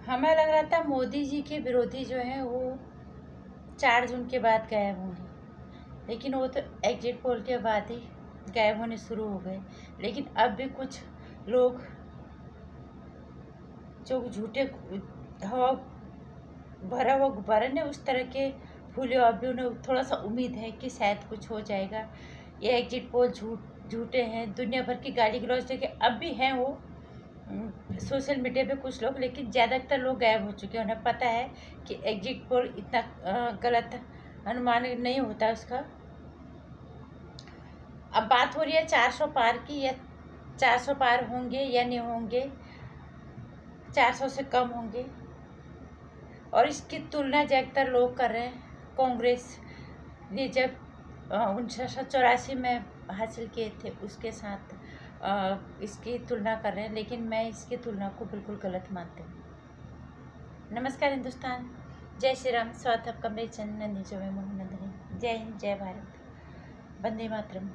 हमें लग रहा था मोदी जी के विरोधी जो हैं वो 4 जून के बाद गायब होंगे, लेकिन वो तो एग्जिट पोल के बाद ही गायब होने शुरू हो गए। लेकिन अब भी कुछ लोग जो झूठे हवा भरा हुआ गुब्बारा ने उस तरह के फूले, अब भी उन्हें थोड़ा सा उम्मीद है कि शायद कुछ हो जाएगा। ये एग्जिट पोल झूठे हैं। दुनिया भर की गाली गलौज देके अब भी हैं वो सोशल मीडिया पे कुछ लोग, लेकिन ज़्यादातर लोग गायब हो चुके हैं। उन्हें पता है कि एग्जिट पोल इतना गलत अनुमान नहीं होता उसका। अब बात हो रही है 400 पार की, या 400 पार होंगे या नहीं होंगे, 400 से कम होंगे। और इसकी तुलना ज़्यादातर लोग कर रहे हैं कांग्रेस ने जब 1984 में हासिल किए थे उसके साथ इसकी तुलना कर रहे हैं, लेकिन मैं इसकी तुलना को बिल्कुल गलत मानती हूँ। नमस्कार हिंदुस्तान, जय श्री राम। स्वागत आपका मेरे चैनल नंदी जो में मोहनंदनी। जय हिंद, जय भारत, वंदे मातरम।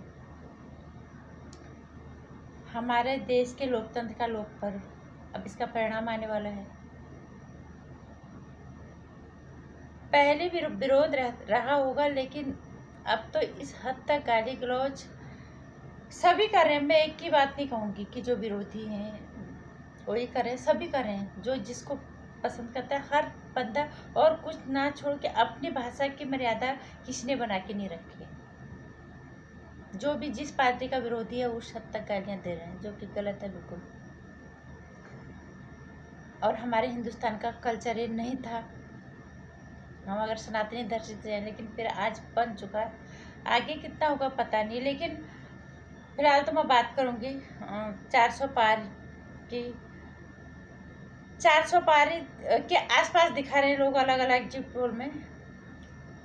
हमारे देश के लोकतंत्र का लोक पर्व, अब इसका परिणाम आने वाला है। पहले भी विरोध रहा होगा, लेकिन अब तो इस हद तक गाली गलौज सभी कर रहे हैं। मैं एक की बात नहीं कहूँगी कि जो विरोधी हैं वही कर रहे हैं, सभी कर रहे हैं। जो जिसको पसंद करता है हर बंदा, और कुछ ना छोड़ के अपनी भाषा की मर्यादा किसी ने बना के नहीं रखी है। जो भी जिस पार्टी का विरोधी है उस हद तक गालियाँ दे रहे हैं, जो कि गलत है बिल्कुल। और हमारे हिंदुस्तान का कल्चर ये नहीं था। हम अगर सनातनी धर्म से हैं, लेकिन फिर आज बन चुका है। आगे कितना होगा पता नहीं, लेकिन फिलहाल तो मैं बात करूँगी 400 पार की। 400 पार के आसपास दिखा रहे हैं लोग अलग अलग एग्जिट पोल में,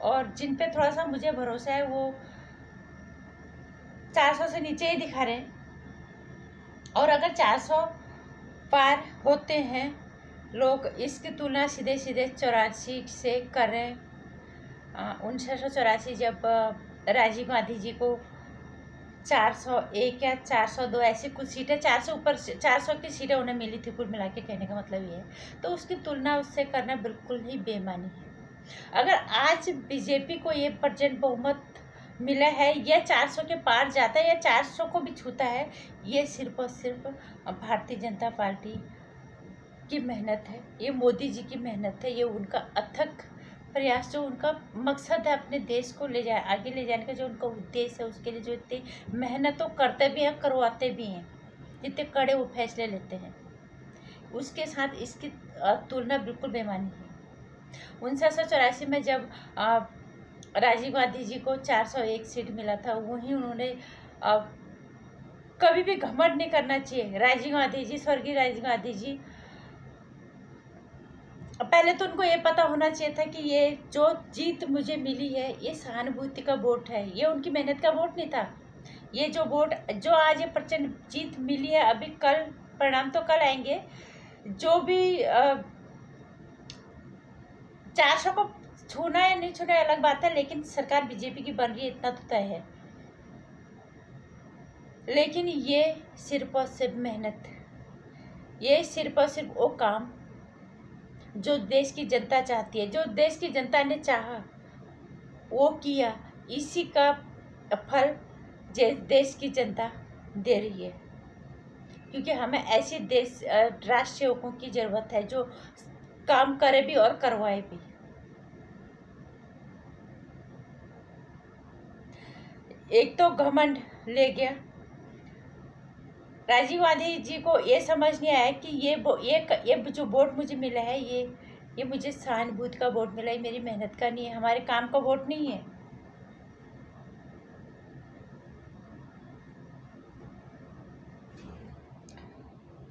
और जिन पे थोड़ा सा मुझे भरोसा है वो 400 से नीचे ही दिखा रहे हैं। और अगर 400 पार होते हैं लोग, इसकी तुलना सीधे सीधे 84 से कर रहे हैं। 1984 जब राजीव गांधी जी को 401 या 402 ऐसी कुछ सीटें, 400 ऊपर 400 की सीटें उन्हें मिली थी कुल मिला के। कहने का मतलब ये है, तो उसकी तुलना उससे करना बिल्कुल ही बेईमानी है। अगर आज बीजेपी को ये % बहुमत मिला है, या 400 के पार जाता है, या 400 को भी छूता है, ये सिर्फ और सिर्फ भारतीय जनता पार्टी की मेहनत है। ये मोदी जी की मेहनत है। ये उनका अथक प्रयास, जो उनका मकसद है अपने देश को आगे ले जाने का, जो उनका उद्देश्य है, उसके लिए जो इतनी मेहनत तो करते भी हैं, करवाते भी हैं, जितने कड़े वो फैसले लेते हैं, उसके साथ इसकी तुलना बिल्कुल बेमानी है। 1984 में जब राजीव गांधी जी को 401 सीट मिला था, वहीं उन्होंने कभी भी घमंड नहीं करना चाहिए। राजीव गांधी जी, स्वर्गीय राजीव गांधी जी, पहले तो उनको ये पता होना चाहिए था कि ये जो जीत मुझे मिली है ये सहानुभूति का वोट है, ये उनकी मेहनत का वोट नहीं था। ये जो वोट, जो आज ये % जीत मिली है, अभी कल परिणाम तो कल आएंगे। जो भी 400 को छूना या नहीं छूना अलग बात है, लेकिन सरकार बीजेपी की बन रही है, इतना तो तय है। लेकिन ये सिर्फ और सिर्फ मेहनत, ये सिर्फ और सिर्फ वो काम जो देश की जनता चाहती है, जो देश की जनता ने चाहा वो किया, इसी का फल देश की जनता दे रही है। क्योंकि हमें ऐसे देश राष्ट्र सेवकों की ज़रूरत है जो काम करे भी और करवाए भी। एक तो घमंड ले गया। राजीव गांधी जी को ये समझ नहीं आया कि ये जो वोट मुझे मिला है, ये मुझे सहानुभूति का वोट मिला है, मेरी मेहनत का नहीं है, हमारे काम का वोट नहीं है।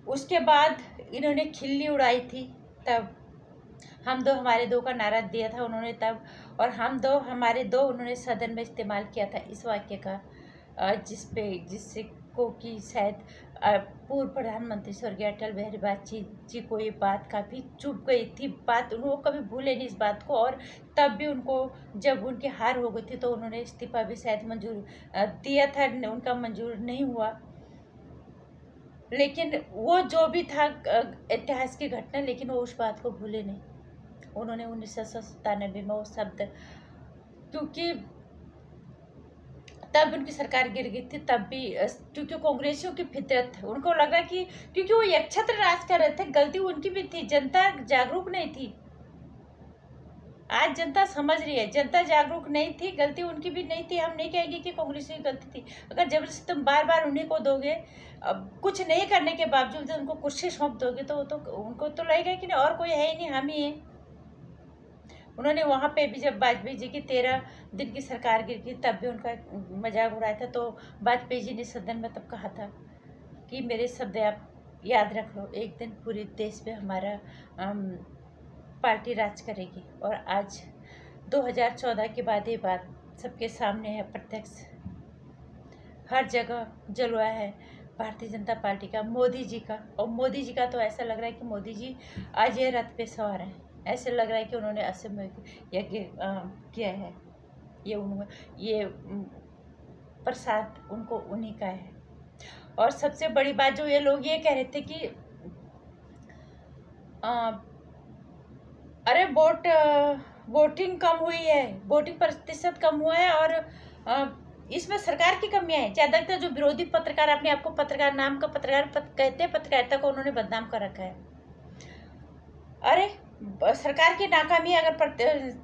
उसके बाद इन्होंने खिल्ली उड़ाई थी, तब हम दो हमारे दो का नारा दिया था उन्होंने तब, और हम दो हमारे दो उन्होंने सदन में इस्तेमाल किया था इस वाक्य का, जिससे को कि शायद पूर्व प्रधानमंत्री स्वर्गीय अटल बिहारी वाजपेयी जी को ये बात काफ़ी चुभ गई थी। बात उनको कभी भूले नहीं इस बात को, और तब भी उनको जब उनकी हार हो गई थी तो उन्होंने इस्तीफा भी शायद मंजूर दिया था, उनका मंजूर नहीं हुआ। लेकिन वो जो भी था इतिहास की घटना, लेकिन वो उस बात को भूले नहीं। उन्होंने 1997 में वो शब्द, क्योंकि तब उनकी सरकार गिर गई थी, तब भी क्योंकि कांग्रेसियों की फितरत है, उनको लग रहा कि क्योंकि वो एकछत्र राज कर रहे थे, गलती उनकी भी थी, जनता जागरूक नहीं थी। आज जनता समझ रही है, जनता जागरूक नहीं थी, गलती उनकी भी नहीं थी। हम नहीं कहेंगे कि कांग्रेस की गलती थी। अगर जबरदस्ती तुम बार बार उन्हीं को दोगे, अब कुछ नहीं करने के बावजूद उनको कुर्सी सौंप दोगे, तो उनको तो लगेगा कि नहीं, और कोई है ही नहीं, हम ही हैं। उन्होंने वहाँ पे भी जब वाजपेयी जी की 13 दिन की सरकार गिर गई, तब भी उनका मजाक उड़ाया था। तो वाजपेयी जी ने सदन में तब कहा था कि मेरे शब्द आप याद रख लो, एक दिन पूरे देश पे हमारा पार्टी राज करेगी। और आज 2014 के बाद ये बात सबके सामने है, प्रत्यक्ष हर जगह जलवा है भारतीय जनता पार्टी का, मोदी जी का। और मोदी जी का तो ऐसा लग रहा है कि मोदी जी आज ये रथ पे सवार हैं। ऐसे लग रहा है कि उन्होंने अश्वमेध यज्ञ किया है। ये प्रसाद उनको उन्हीं का है। और सबसे बड़ी बात जो ये लोग ये कह रहे थे कि अरे वोटिंग कम हुई है, वोटिंग प्रतिशत कम हुआ है, और इसमें सरकार की कमियां हैं। ज़्यादातर जो विरोधी पत्रकार, अपने आपको पत्रकार नाम का पत्रकार कहते हैं, पत्रकारिता को उन्होंने बदनाम कर रखा है। अरे सरकार की नाकामी, अगर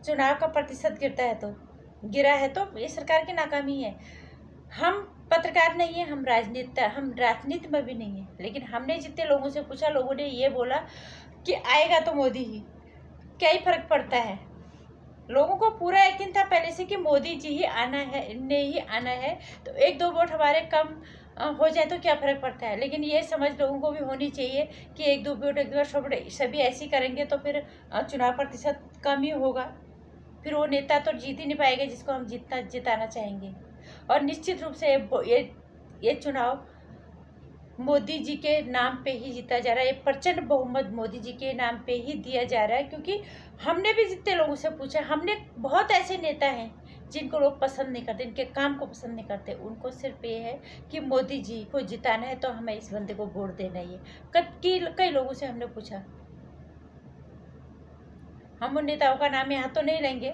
चुनाव का प्रतिशत गिरा है तो ये सरकार की नाकामी है। हम पत्रकार नहीं है, हम राजनीति में भी नहीं है, लेकिन हमने जितने लोगों से पूछा, लोगों ने ये बोला कि आएगा तो मोदी ही, क्या ही फर्क पड़ता है। लोगों को पूरा यकीन था पहले से कि मोदी जी ही आना है, ने ही आना है, तो 1-2 वोट हमारे कम हो जाए तो क्या फर्क पड़ता है। लेकिन ये समझ लोगों को भी होनी चाहिए कि 1-2 वोट, 1-2 वोट सभी ऐसी करेंगे तो फिर चुनाव प्रतिशत कम ही होगा, फिर वो नेता तो जीत ही नहीं पाएगा जिसको हम जिताना चाहेंगे। और निश्चित रूप से ये चुनाव मोदी जी के नाम पे ही जीता जा रहा है। ये प्रचंड बहुमत मोदी जी के नाम पे ही दिया जा रहा है, क्योंकि हमने भी जितने लोगों से पूछा, हमने बहुत ऐसे नेता हैं जिनको लोग पसंद नहीं करते, इनके काम को पसंद नहीं करते। उनको सिर्फ ये है कि मोदी जी को जिताना है, तो हमें इस बंदे को वोट देना ही है। कई लोगों से हमने पूछा। हम उन नेताओं का नाम यहाँ तो नहीं लेंगे,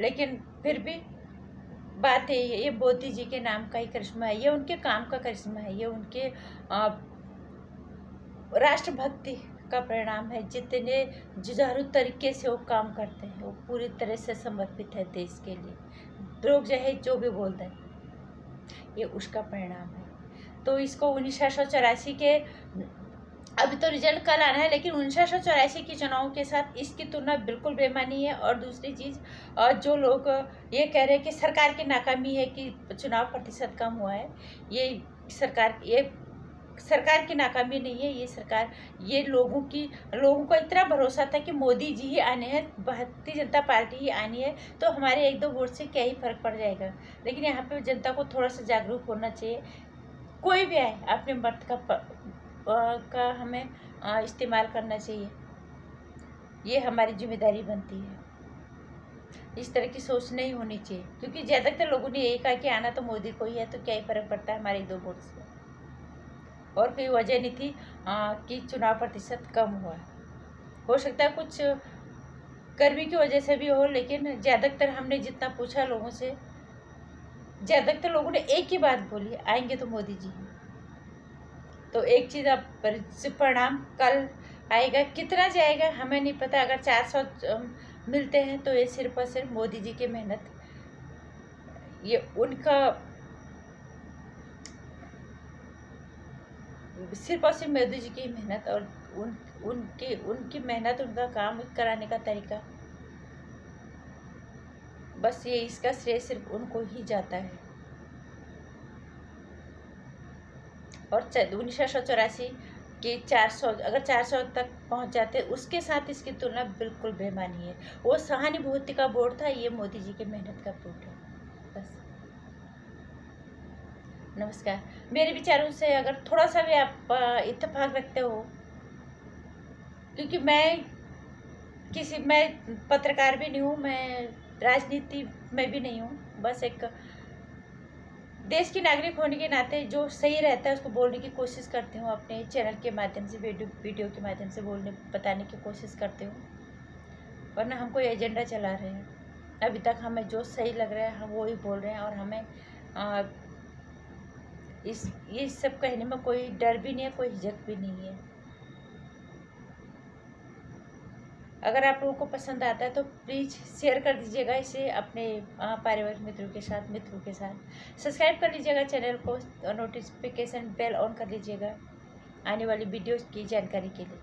लेकिन फिर भी बात है, ये मोदी जी के नाम का ही करिश्मा है, ये उनके काम का करिश्मा है, ये उनके राष्ट्रभक्ति का परिणाम है। जितने जुझारू तरीके से वो काम करते हैं, वो पूरी तरह से समर्पित है देश के लिए। लोग चाहे जो भी बोल दें, ये उसका परिणाम है। तो इसको 1984 के, अभी तो रिजल्ट कल आना है, लेकिन 1984 के चुनाव के साथ इसकी तुलना बिल्कुल बेमानी है। और दूसरी चीज़, जो लोग ये कह रहे हैं कि सरकार की नाकामी है कि चुनाव प्रतिशत कम हुआ है, ये सरकार की नाकामी नहीं है। ये लोगों को इतना भरोसा था कि मोदी जी ही आने हैं, भारतीय जनता पार्टी ही आनी है, तो हमारे 1-2 वोट से क्या ही फर्क पड़ जाएगा। लेकिन यहाँ पे जनता को थोड़ा सा जागरूक होना चाहिए। कोई भी आए, अपने मत का हमें इस्तेमाल करना चाहिए, ये हमारी जिम्मेदारी बनती है। इस तरह की सोच नहीं होनी चाहिए, क्योंकि ज़्यादातर लोगों ने यही कहा कि आना तो मोदी को ही है, तो क्या ही फर्क पड़ता है हमारे 2 वोट से। और कोई वजह नहीं थी कि चुनाव प्रतिशत कम हुआ। हो सकता है कुछ गर्मी की वजह से भी हो, लेकिन ज़्यादातर हमने जितना पूछा लोगों से, ज़्यादातर लोगों ने एक ही बात बोली, आएंगे तो मोदी जी। तो एक चीज़, अब परिणाम कल आएगा, कितना जाएगा हमें नहीं पता। अगर 400 मिलते हैं तो ये सिर्फ और सिर्फ मोदी जी की मेहनत, ये उनका सिर्फ और सिर्फ मोदी जी की मेहनत, और उनकी मेहनत, उनका काम कराने का तरीका, बस ये इसका श्रेय सिर्फ उनको ही जाता है। और 1984 के 400, अगर 400 तक पहुंच जाते, उसके साथ इसकी तुलना बिल्कुल बेमानी है। वो सहानुभूति का वोट था, ये मोदी जी की मेहनत का वोट है। बस। नमस्कार। मेरे विचारों से अगर थोड़ा सा भी आप इत्तेफाक रखते हो, क्योंकि मैं पत्रकार भी नहीं हूँ, मैं राजनीति में भी नहीं हूँ, बस एक देश की नागरिक होने के नाते जो सही रहता है उसको बोलने की कोशिश करती हूँ, अपने चैनल के माध्यम से, वीडियो के माध्यम से बताने की कोशिश करती हूँ। वरना हम कोई एजेंडा चला रहे हैं, अभी तक हमें जो सही लग रहा है हम वो ही बोल रहे हैं, और हमें ये सब कहने में कोई डर भी नहीं है, कोई हिचक भी नहीं है। अगर आप लोगों को पसंद आता है तो प्लीज़ शेयर कर दीजिएगा इसे अपने पारिवारिक मित्रों के साथ। सब्सक्राइब कर लीजिएगा चैनल को, नोटिफिकेशन बेल ऑन कर लीजिएगा आने वाली वीडियोस की जानकारी के लिए।